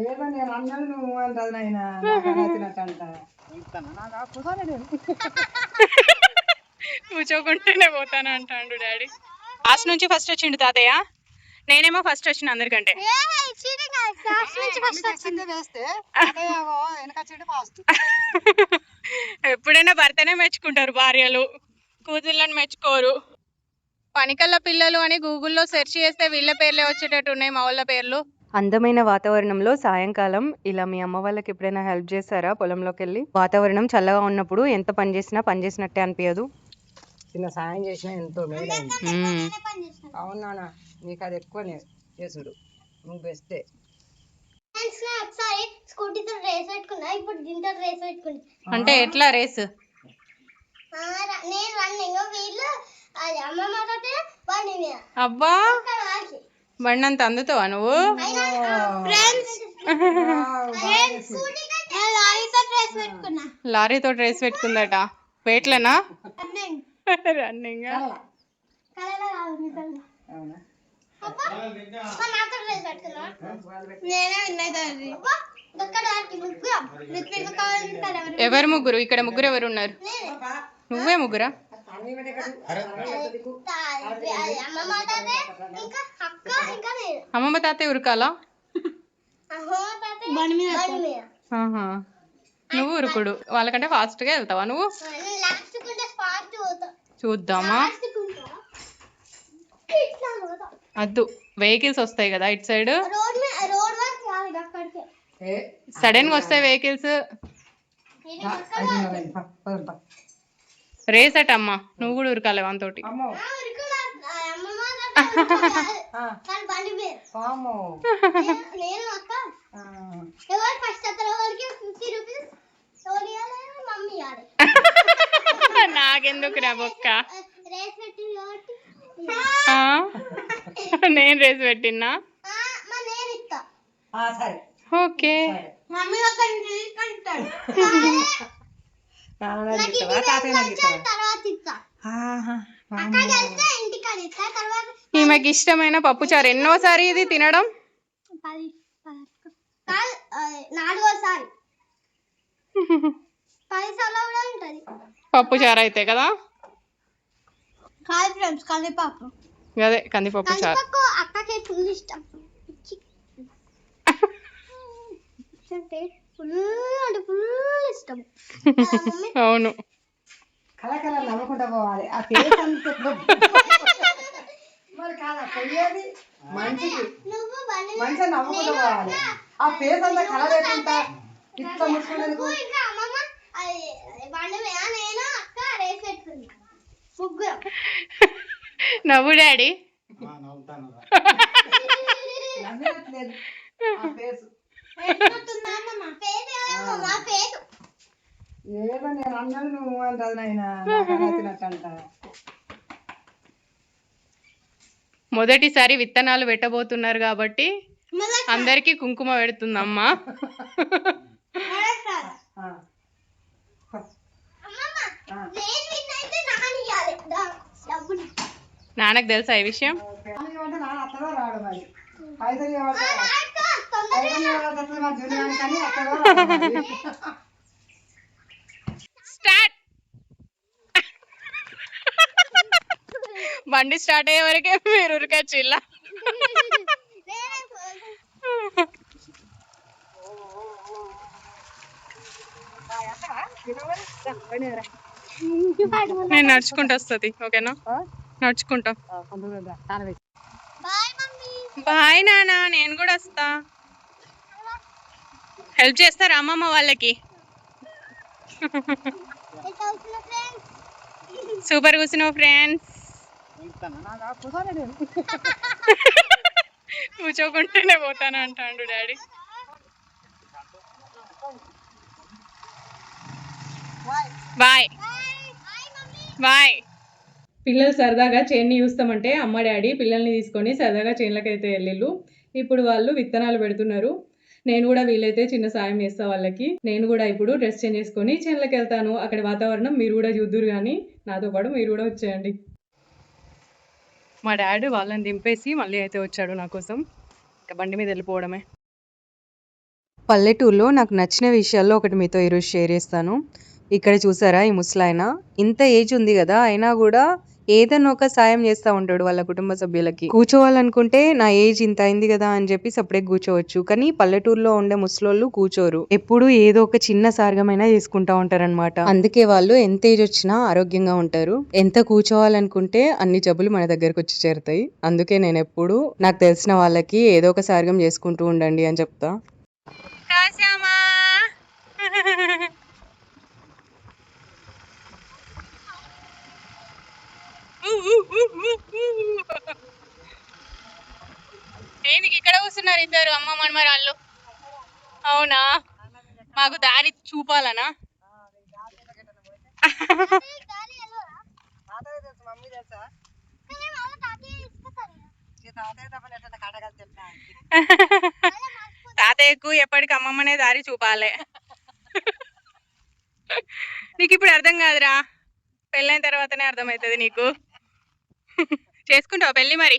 ఏమో నేను అన్నాను నువ్వు అంటది నాయన నచ్చినట్టంట కూర్చోకుంటేనే పోతాను అంటాడు డాడీ. లాస్ట్ నుంచి ఫస్ట్ వచ్చిండు తాతయ్య, నేనేమో ఫస్ట్ వచ్చిన అందరికంటే. ఎప్పుడైనా భర్తనే మెచ్చుకుంటారు భార్యలు, కూతుళ్ళని మెచ్చుకోరు. పనికల్ల పిల్లలు అని గూగుల్లో సెర్చ్ చేస్తే వీళ్ళ పేర్లే వచ్చేటట్టు ఉన్నాయి మా వాళ్ళ పేర్లు. అందమైన వాతావరణంలో సాయంకాలం ఇలా మీ అమ్మ వాళ్ళకి ఎప్పుడైనా హెల్ప్ చేస్తారా? పొలంలోకి వెళ్ళి వాతావరణం చల్లగా ఉన్నప్పుడు ఎంత పని చేసినట్టే అనిపించదు. చిన్న సాయం చేసినా ఎంతో మేలైంది. అవునా, నీకు అది ఎక్కువనే చేసుడు, నువ్వు బెస్టే. అంటే ఎట్లా రేస్? అబ్బా, బండి అంత అందుతావా నువ్వు? లారీతో రేస్ పెట్టుకుందట. వెయిట్లనా? రన్నింగ్. ఎవరు ముగ్గురు? ఇక్కడ ముగ్గురు ఎవరు ఉన్నారు? నువ్వే ముగ్గురా? అమ్మమ్మ తాతయ్య ఉరకాలా? నువ్వు ఉరుకుడు. వాళ్ళకంటే ఫాస్ట్ గా వెళ్తావా నువ్వు? చూద్దామా? అద్దు, వెహికల్స్ వస్తాయి కదా ఇటు సైడ్, సడన్ గా వస్తాయి వెహికల్స్. రేస్ అట అమ్మా, నువ్వు కూడా ఉరకాలి వానితోటి. నాకెందుకు రా బొక్క, నేను రేస్ పెట్టినా. ఓకే, ఈమెకి ఇష్టమైన పప్పుచారు ఎన్నోసారి ఇది తినడం? పప్పుచారు అయితే కదా? అదే కందిపప్పు చారు. అవును, కళకళ నవ్వుకుంటా పోవాలి. ఆ ఫేస్ అంతా మరి కాదా పోయేది మంచికి, మంచిగా నవ్వుకుంటూ పోవాలి. ఆ ఫేస్ అంతా కళ లేకుండా ఇట్లా ముట్టుకునేందుకు. నవ్వు డాడీ. ఏమో నేను అన్నాను నువ్వు అంటది నాయన నచ్చినట్టంట. మొదటిసారి విత్తనాలు పెట్టబోతున్నారు కాబట్టి అందరికి కుంకుమ పెడుతుందమ్మా. నాన్నకు తెలుసా ఈ విషయం? స్టార్ట్. బండి స్టార్ట్ అయ్యే వరకే మీరు ఉరకచ్చు ఇలా. నేను నడుచుకుంటూ వస్తుంది. ఓకేనా? నడుచుకుంటా. బాయ్ నాన్న, నేను కూడా వస్తా. హెల్ప్ చేస్తారా అమ్మమ్మ వాళ్ళకి? సూపర్ కూర్చున్నావు ఫ్రెండ్స్. కూర్చోకుంటేనే పోతాను అంటాడు డాడీ. Bye bye. పిల్లలు సరదాగా చేన్ని చూస్తామంటే అమ్మ డాడీ పిల్లల్ని తీసుకొని సరదాగా చేన్లకి అయితే వెళ్ళిళ్ళు. ఇప్పుడు వాళ్ళు విత్తనాలు పెడుతున్నారు. నేను కూడా వీలైతే చిన్న సాయం చేస్తా వాళ్ళకి. నేను కూడా ఇప్పుడు డ్రెస్ చేంజ్ చేసుకొని చేన్లకి వెళ్తాను. అక్కడ వాతావరణం మీరు కూడా చూద్దురు కానీ నాతో పాటు మీరు కూడా వచ్చేయండి. మా డాడీ వాళ్ళని దింపేసి మళ్ళీ అయితే వచ్చాడు నా కోసం. ఇంకా బండి మీద వెళ్ళిపోవడమే. పల్లెటూరులో నాకు నచ్చిన విషయాల్లో ఒకటి మీతో ఈరోజు షేర్ చేస్తాను. ఇక్కడ చూసారా ఈ ముసలాయన, ఇంత ఏజ్ ఉంది కదా అయినా కూడా ఏదైనా ఒక సాయం చేస్తూ ఉంటాడు వాళ్ళ కుటుంబ సభ్యులకి. కూర్చోవాలనుకుంటే నా ఏజ్ ఇంత అయింది కదా అని చెప్పి సపరేట్ కూర్చోవచ్చు, కానీ పల్లెటూరులో ఉండే ముసలోళ్ళు కూర్చోరు, ఎప్పుడు ఏదో ఒక చిన్న సార్గమైనా చేసుకుంటా ఉంటారనమాట. అందుకే వాళ్ళు ఎంత ఏజ్ వచ్చినా ఆరోగ్యంగా ఉంటారు. ఎంత కూర్చోవాలనుకుంటే అన్ని జబ్బులు మన దగ్గరకు వచ్చి చేరుతాయి. అందుకే నేను ఎప్పుడు నాకు తెలిసిన వాళ్ళకి ఏదో ఒక సార్గం చేసుకుంటూ ఉండండి అని చెప్తా. ఏంటికి ఇక్కడ కూర్చున్నారు ఇద్దరు అమ్మ మనమరాళ్ళు? అవునా, మాకు దారి చూపాలనా? తాతయ్యకు ఎప్పటికి అమ్మమ్మనే దారి చూపాలి. నీకు ఇప్పుడు అర్థం కాదురా, పెళ్ళైన తర్వాతనే అర్థమవుతుంది నీకు. చేసుకుంటావు పెళ్ళి మరి?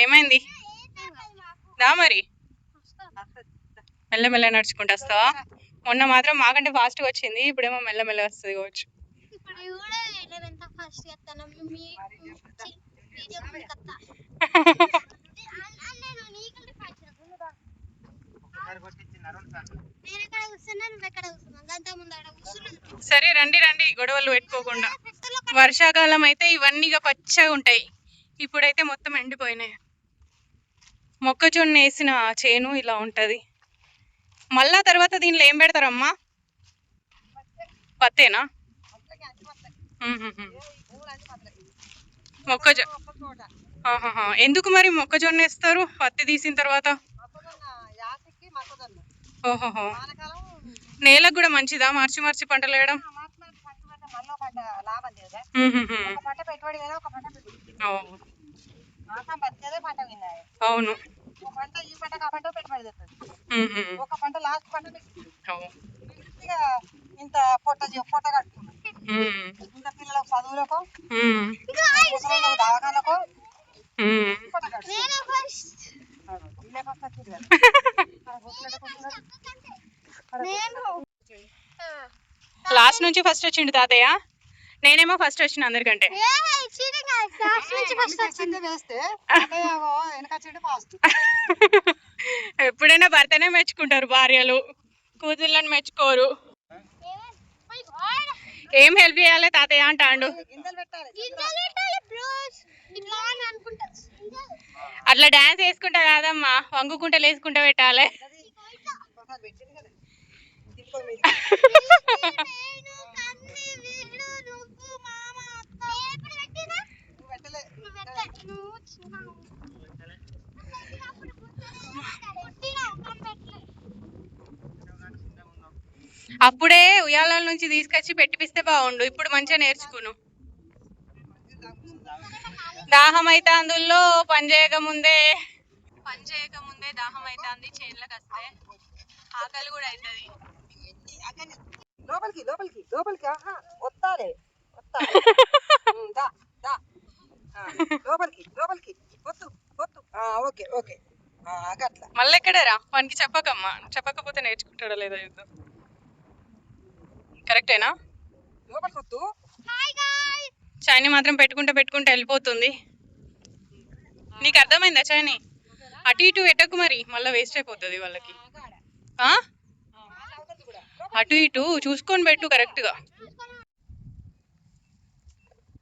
ఏమైంది? దా మరి, మెల్లమెల్ల నడుచుకుంటూ వస్తావా? మొన్న మాత్రం మాకంటే ఫాస్ట్గా వచ్చింది, ఇప్పుడేమో మెల్లమెల్ల వస్తుంది కావచ్చు. సరే రండి రండి, గొడవలు పెట్టుకోకుండా. వర్షాకాలం అయితే ఇవన్నీ పచ్చగా ఉంటాయి, ఇప్పుడైతే మొత్తం ఎండిపోయినాయి. మొక్కజొన్న వేసిన చేను ఇలా ఉంటది. మళ్ళా తర్వాత దీనిలో ఏం పెడతారమ్మా? పత్తేనా? ఎందుకు మరి మొక్కజొన్న వేస్తారు పత్తి తీసిన తర్వాత? ఓహోహో, నేలకు కూడా మంచిదా మార్చి మార్చి పంటలు వేయడం? అవును, ఇంత పొట్ట కట్టుకుంటాం ఇంత పిల్లలకు చదువులకు దవాఖానకు. లాస్ట్ నుంచి ఫస్ట్ వచ్చిండు తాతయ్య, నేనేమో ఫస్ట్ వచ్చిన అందరికంటే. ఎప్పుడైనా భర్తనే మెచ్చుకుంటారు భార్యలు, కూతుళ్ళని మెచ్చుకోరు. ఏం హెల్ప్ చేయాలి తాతయ్య అంటాండు. అట్లా డాన్స్ వేసుకుంటా కాదమ్మా, వంగుకుంటా లేసుకుంటా పెట్టాలి. అప్పుడే ఉయ్యాల నుంచి తీసుకొచ్చి పెట్టిపిస్తే బాగుండు, ఇప్పుడు మంచిగా నేర్చుకును. దాహం అయితే అందులో పనిచేయక ముందే దాహం అవుతుంది, చేనులకు వస్తే ఆకలి కూడా అవుతుంది. లోపలికి లోపలికి లోపలికి వస్తాలే లోపలికి లోపలికి వద్దు వద్దు. ఓకే ఓకే, అట్లా మళ్ళీ ఎక్కడరా వానికి చెప్పకమ్మా, చెప్పకపోతే నేర్చుకుంటాడో లేదో చూద్దాం. కరెక్టేనా? లోపలికి వద్దు. చైనీ మాత్రం పెట్టుకుంటే వెళ్ళిపోతుంది. నీకు అర్థమైందా చైనీ? అటు ఇటు పెట్టకు మరి, మళ్ళీ వేస్ట్ అయిపోతుంది వాళ్ళకి. అటు ఇటు చూసుకొని పెట్టు కరెక్ట్గా.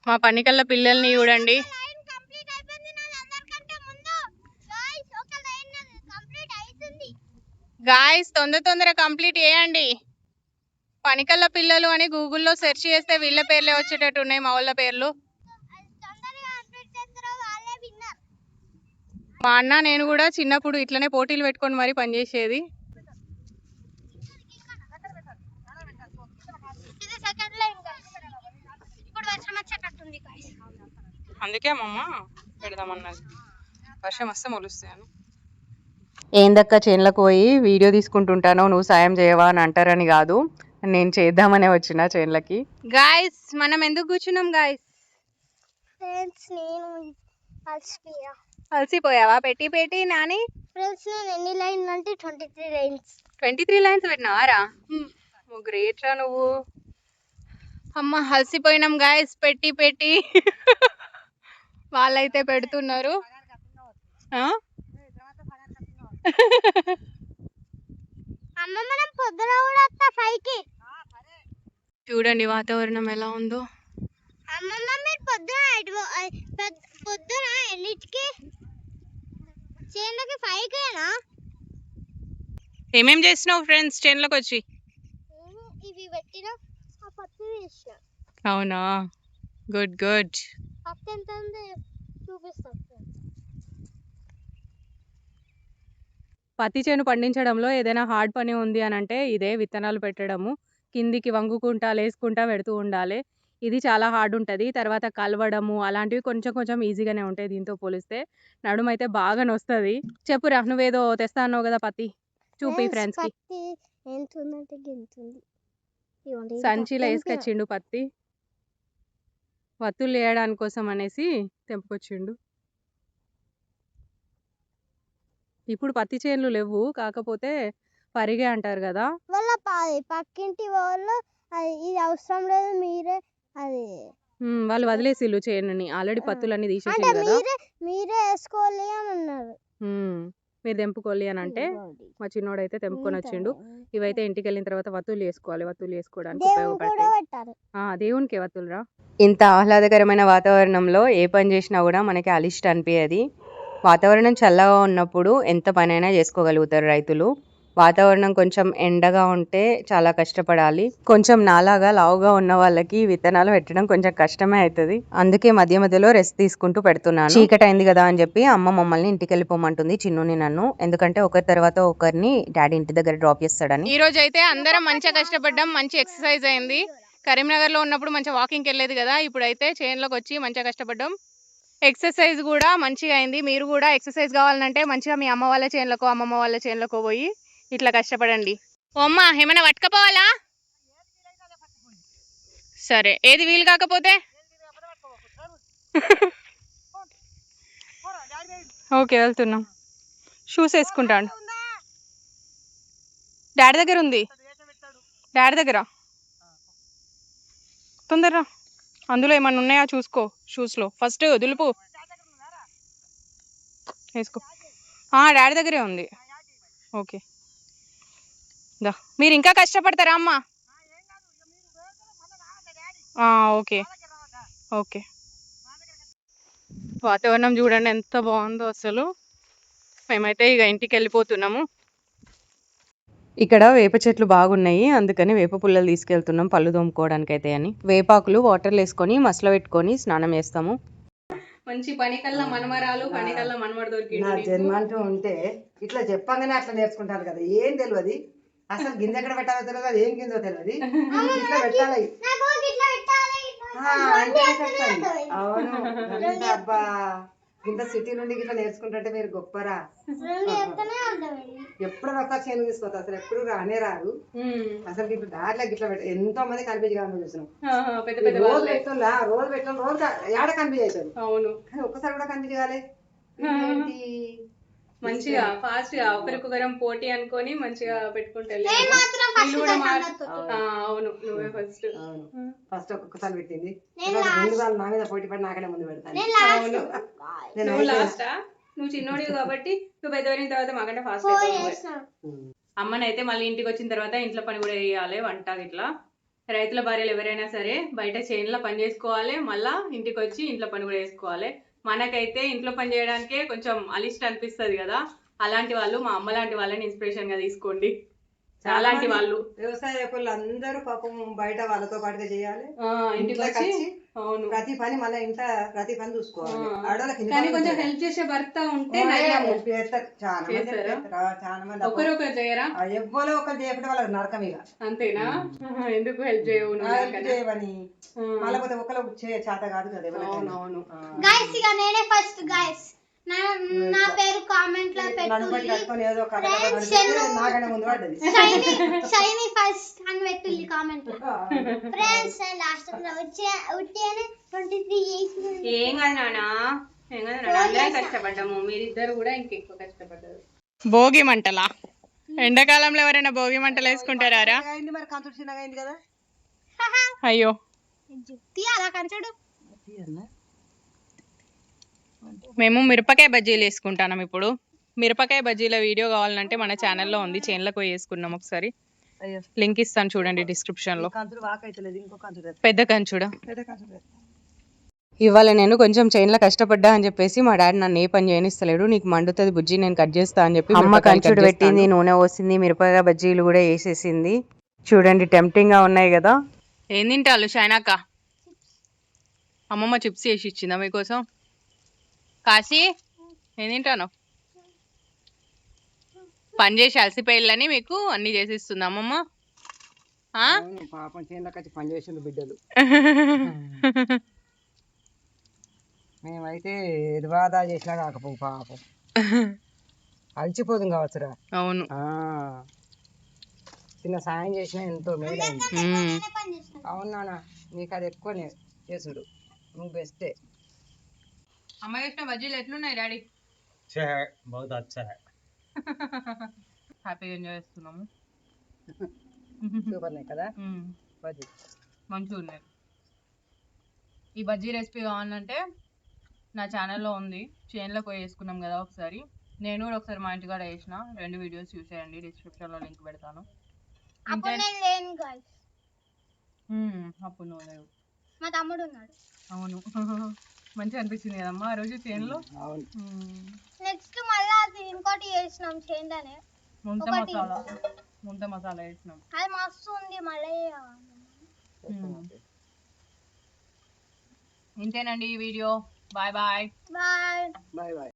మా పనికల్లా పిల్లల్ని చూడండి. గాయ్స్ తొందర కంప్లీట్ చేయండి. పనికల్లా పిల్లలు అని గూగుల్లో సెర్చ్ చేస్తే వీళ్ళ పేర్లే వచ్చేటట్టు ఉన్నాయి, మా వాళ్ళ పేర్లు. మా అన్న నేను కూడా చిన్నప్పుడు ఇట్లనే పోటీలు పెట్టుకొని మరీ పనిచేసేది. అందుకే అమ్మమ్మ పెడదామన్నది, వర్షం వస్తే మొలుస్తాయని. ఏందక్క చేనులకు పోయి వీడియో తీసుకుంటుంటానో నువ్వు సాయం చేయవా అని అంటారని కాదు, నేను చేద్దామనే వచ్చిన చేనులకి. గాయస్ మనం ఎందుకు కూర్చున్నాం గాయస్? అలసిపోయావా పెట్టి పెట్టి నాని? ఫ్రెండ్స్ నేను ఎన్ని లైన్స్ అంటే 23 లైన్స్. 23 లైన్స్ పెట్టినావారా? గ్రేట్ రా నువ్వు. అమ్మ అలసిపోయినాం గాయస్ పెట్టి పెట్టి. వాళ్ళైతే పెడుతున్నారు. అమ్మ మనం పొద్దున కూడా వస్తా 5 కి. చూడండి వాతావరణం ఎలా ఉందో. అమ్మమ్మ మీరు పొద్దున ఎన్నిటికి చేనులకి 5 కేనా? ఏమేం చేసినావు ఫ్రెండ్స్ చేనులోకి వచ్చి? ఇవి పెట్టిన ఆ పత్తి వేసిన. అవునా, గుడ్ గుడ్. పత్తి ఎంత ఉంది చూపిస్తాను. పత్తి చేను పండించడంలో ఏదైనా హార్డ్ పని ఉంది అని అంటే ఇదే విత్తనాలు పెట్టడము. కిందికి వంగుకుంటా లేసుకుంటా పెడుతూ ఉండాలి. ఇది చాలా హార్డ్ ఉంటుంది. తర్వాత కలవడము అలాంటివి కొంచెం కొంచెం ఈజీగానే ఉంటాయి దీంతో పోలిస్తే. నడుము అయితే బాగా నొస్తుంది. చెప్పురా, నువ్వేదో తెస్తా అన్నావు కదా పత్తి, చూపి ఫ్రెండ్స్ కి. పత్తి ఎంత ఉందంటే గింతుంది. సంచిలో వేసుకొచ్చిండు పత్తి, వత్తులు వేయడానికి కోసం అనేసి తెంపుకొచ్చిండు. ఇప్పుడు పత్తి చేనులు లేవు, కాకపోతే పరిగే అంటారు కదా. వాళ్ళ పక్కింటి వాళ్ళు ఇది అవసరం లేదు మీరే అది వాళ్ళు వదిలేసిల్లు చేనుని, ఆల్రెడీ పత్తులన్నీ అంటే తీసేసారు కదా. మీరే వేసుకోవాలి అని అన్నారు. మీరు తెంపుకోవాలి అని అంటే మా చిన్నోడైతే తెంపుకొని వచ్చిండు. ఇవైతే ఇంటికి వెళ్ళిన తర్వాత వత్తులు వేసుకోవాలి. వత్తులు వేసుకోవడానికి ఉపయోగపడతాయి. దేవునికి వత్తులు రా. ఇంత ఆహ్లాదకరమైన వాతావరణంలో ఏ పని చేసినా కూడా మనకి అలిష్ట అనిపించేది. వాతావరణం చల్లగా ఉన్నప్పుడు ఎంత పనైనా చేసుకోగలుగుతారు రైతులు. వాతావరణం కొంచెం ఎండగా ఉంటే చాలా కష్టపడాలి. కొంచెం నాలాగా లావుగా ఉన్న వాళ్ళకి విత్తనాలు పెట్టడం కొంచెం కష్టమే అవుతుంది. అందుకే మధ్య మధ్యలో రెస్ట్ తీసుకుంటూ పెడుతున్నాను. చీకటి అయింది కదా అని చెప్పి అమ్మ మమ్మల్ని ఇంటికి వెళ్ళిపోమంటుంది, చిన్నుని నన్ను. ఎందుకంటే ఒకరి తర్వాత ఒకరిని డాడీ ఇంటి దగ్గర డ్రాప్ చేస్తాడని. ఈ రోజు అయితే అందరం మంచిగా కష్టపడ్డాం, మంచి ఎక్సర్సైజ్ అయింది. కరీంనగర్ లో ఉన్నప్పుడు మంచిగా వాకింగ్కి వెళ్ళేది కదా, ఇప్పుడైతే చేనులోకి వచ్చి మంచిగా కష్టపడ్డాం. ఎక్సర్సైజ్ కూడా మంచిగా అయింది. మీరు కూడా ఎక్సర్సైజ్ కావాలంటే మంచిగా మీ అమ్మ వాళ్ళ చేనులకు అమ్మమ్మ వాళ్ళ చేనులకు పోయి ఇట్లా కష్టపడండి. ఓ అమ్మ ఏమైనా పట్టుకపోవాలా? సరే, ఏది వీలు కాకపోతే ఓకే వెళ్తున్నాం. షూస్ వేసుకుంటాను. డాడీ దగ్గర ఉంది, డాడీ దగ్గర. తొందరరా, అందులో ఏమన్నా ఉన్నాయా చూసుకో. షూస్లో ఫస్ట్ దులుపు వేసుకో. డాడీ దగ్గరే ఉంది. ఓకే దా, మీరు ఇంకా కష్టపడతారా అమ్మ? Okay okay. వాతావరణం చూడండి ఎంత బాగుందో అసలు. మేమైతే ఇక ఇంటికి వెళ్ళిపోతున్నాము. ఇక్కడ వేప చెట్లు బాగున్నాయి, అందుకని వేప పుల్లలు తీసుకెళ్తున్నాం పళ్ళు తోముకోవడానికి అయితే అని. వేపాకులు వాటర్లో వేసుకొని మసలు పెట్టుకొని స్నానం చేస్తాము. మంచి పనికల్లా మనమరాలు, పనికల్లా మనమడు దొరికి. నా జన్మ అంటూ ఉంటే ఇట్లా చెప్పంగానే అట్లా నేర్చుకుంటారు కదా. ఏం తెలియదు అసలు, గింజ ఎక్కడ పెట్టాలో తెలియదు, అది ఏం గింజో తెలియదు. ఇట్లా పెట్టాలి అంటే చెప్తాను. అవును అబ్బా, ఇంత సిటీ నుండి ఇట్లా నేర్చుకుంటుంటే మీరు గొప్పరా. ఎప్పుడైనా ఒక్క చేను తీసుకోవచ్చు, అసలు ఎప్పుడు రానే రాదు అసలు. ఇప్పుడు దారిలో ఇట్లా ఎంతో మంది కనిపించి చూసినాం. రోజు పెట్టాలి, రోజు ఏడ కనిపించారు. అవును, కానీ ఒక్కసారి కూడా కనిపించాలి. మంచిగా ఫాస్ట్ గా ఒకరికొకరం పోటీ అనుకొని మంచిగా పెట్టుకుంటే. అవును, నువ్వే ఫస్ట్. ఫస్ట్ ఒక్కొక్కసారి పెట్టింది, నా మీద పోటీ పడి నాకనే ముందు పెడతాను. నువ్వు లాస్టా? నువ్వు చిన్నోడివి కాబట్టి నువ్వు పెద్దవైన తర్వాత మాకంటే ఫాస్ట్. అమ్మనైతే మళ్ళీ ఇంటికి వచ్చిన తర్వాత ఇంట్లో పని కూడా చేయాలి, వంట ఇట్లా. రైతుల భార్యలు ఎవరైనా సరే బయట చేనులో పని చేసుకోవాలి, మళ్ళా ఇంటికి వచ్చి ఇంట్లో పని కూడా చేసుకోవాలి. మనకైతే ఇంట్లో పని చేయడానికే కొంచెం అలిష్ట అనిపిస్తుంది కదా. అలాంటి వాళ్ళు మా అమ్మ లాంటి వాళ్ళని ఇన్స్పిరేషన్ గా తీసుకోండి. అలాంటి వాళ్ళు వ్యవసాయ పనులు అందరూ పాపం బయట వాళ్ళతో పాటుగా చేయాలి. ఇంటికి వచ్చి అవును ప్రతి పని మన ఇంట్లో ప్రతి పని చూసుకోవాలి. కానీ కొంచెం హెల్ప్ చేసే భర్త ఉంటే చాలా మంది ఒకరొకరు చేయరా, ఎవ్వరో ఒకరు చేయకుండా వాళ్ళకి నరకం ఇక. అంతేనా? ఎందుకు హెల్ప్ చేయవని మళ్ళీ ఒకరు చేత కాదు కదా. అవును గైస్, ఇక నేనే ఫస్ట్. గైస్ నా పేరు కామెంట్ లో పెట్టుల్లి, షైనీ ఫస్ట్ అని పెట్టుల్లి కామెంట్ లో. ఫ్రెండ్స్ లాస్ట్ లో వచ్చే 23 ఏం కాదు నానా, కష్టపడ్డాము, మీరిద్దరు కూడా ఇంకెక్కువ కష్టపడ్డారు. భోగి మంటలా? ఎండాకాలంలో ఎవరైనా భోగి మంటలు వేసుకుంటారా? మరి కంచుడు చిన్నగా అయింది కదా. అయ్యో తీయాలా కంచుడు? మేము మిరపకాయ బజ్జీలు వేసుకుంటాం ఇప్పుడు. మిరపకాయ బజ్జీల వీడియో కావాలంటే మన ఛానల్లో ఉంది, చేన్లకు వేసుకున్నాం ఒకసారి. లింక్ ఇస్తాను చూడండి డిస్క్రిప్షన్ లో. పెద్ద కంచుడా? ఇవాళ నేను కొంచెం చైన్లో కష్టపడ్డా అని చెప్పేసి మా డాడీ నన్ను ఏ పని చేయనిస్తలేడు. నీకు మండుతుంది బుజ్జి, నేను కట్ చేస్తా అని చెప్పి అమ్మ కంచుడు పెట్టింది, నూనె పోసింది, మిరపకాయ బజ్జీలు కూడా వేసేసింది. చూడండి టెంప్టింగ్ గా ఉన్నాయి కదా. ఏం తింటారు షైనాక? అమ్మమ్మ చిప్స్ వేసి ఇచ్చిందా మీకోసం? కాశీ ఏం తింటాను? పని చేసి అలసిపోయిల్లని మీకు అన్ని చేసిస్తుంది అమ్మమ్మ. పాపం చేనులకి పని చేసిండు బిడ్డలు. మేమైతే ఎదువాదా చేసినా కాకపో పాపం అలసిపోతుంది కావచ్చురా. అవును, చిన్న సాయం చేసినా ఎంతో మేలైంది. అవునా, నీకు అది ఎక్కువనే చేసుడు, నువ్వు బెస్టే. అమ్మ చేసిన బజ్జీలు ఎట్లున్నాయి డాడీ? హ్యాపీగా ఎంజాయ్ చేస్తున్నాము. సూపర్ కదా బజ్జీ, మంచిగా ఉన్నాయి. ఈ బజ్జీ రెసిపీ కావాలంటే నా ఛానల్లో ఉంది, చేన్లోకి పోయి వేసుకున్నాం కదా ఒకసారి. నేను కూడా ఒకసారి మా ఇంటి కాడ వేసిన 2 వీడియోస్ చూసేయండి, డిస్క్రిప్షన్లో లింక్ పెడతాను. అప్పుడు నేను లేను గైస్. అప్పుడు నువ్వు లేవు, మా తమ్ముడు ఉన్నాడు. అవును. మంచిగా అనిపించింది కదమ్మా ఆ రోజు చేన్లో. నెక్స్ట్ మళ్ళీ అది ఇంకోటి చేసినాం చేన్లోనే, ముంత మసాలా వేసినాం, అది మస్తు ఉంది. మళ్ళీ ఇంతేనండి ఈ video. Bye bye. Bye bye bye.